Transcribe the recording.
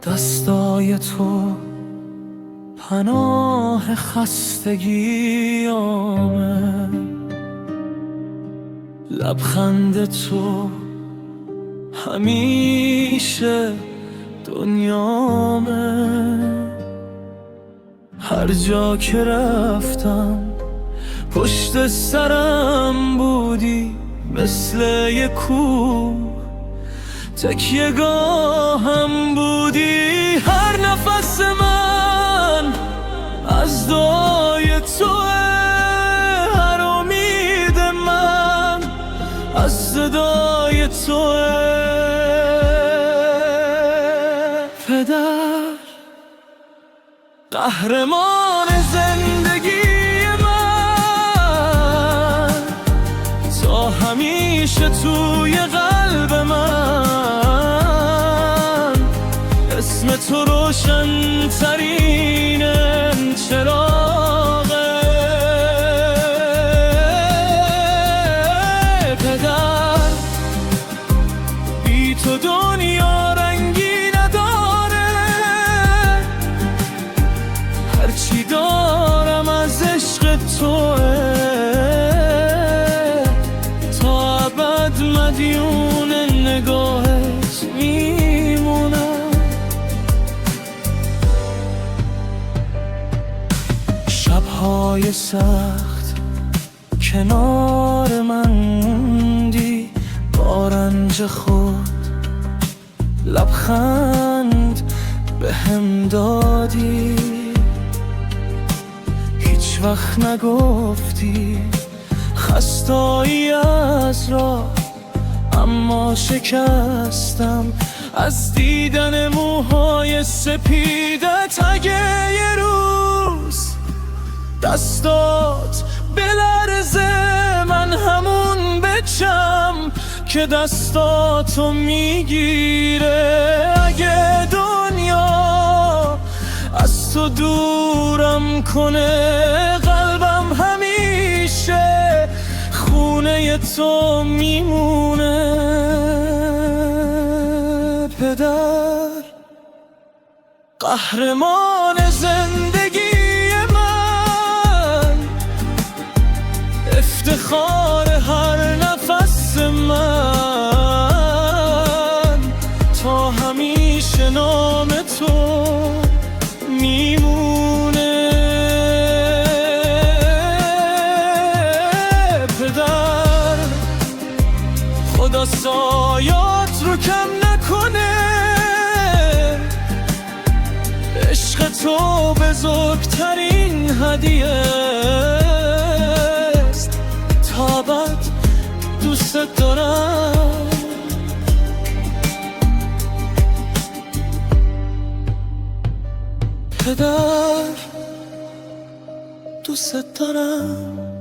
دستای تو پناه خستگیامه، لبخند تو همیشه دنیامه. هر جا که رفتم پشت سرم بودی، مثل یه کوه تکیه گاهم بودی. هر نفس من از دعای توه، هر امید من از صدای توه. پدر قهرمان زندگی من، تا همیشه توی قلب من. اسم تو روشن ترین چراغه. پدر بی تو دنیا رنگی نداره، هرچی دارم از عشق توه. تا ابد مدیون نگاهت میمونم. شب‌های سخت کنار من موندی، با رنج خود لبخند به هم دادی. هیچ وقت نگفتی خستایی از راه، اما شکستم از دیدن موهای سپیدت. اگه یه روز دستات بلرزه، من همون بچم که دستاتو میگیره. اگه دنیا از تو دورم کنه، قلبم همیشه خونه تو میمونه. پدر قهرمان زندگی من، افتخار هر نفس من. تا همیشه نام تو میمونه. پدر خدا سایات رو کم نکنه، عشق تو بزرگترین هدیه است. تا ابد دوست دارم. پدر دوست دارم.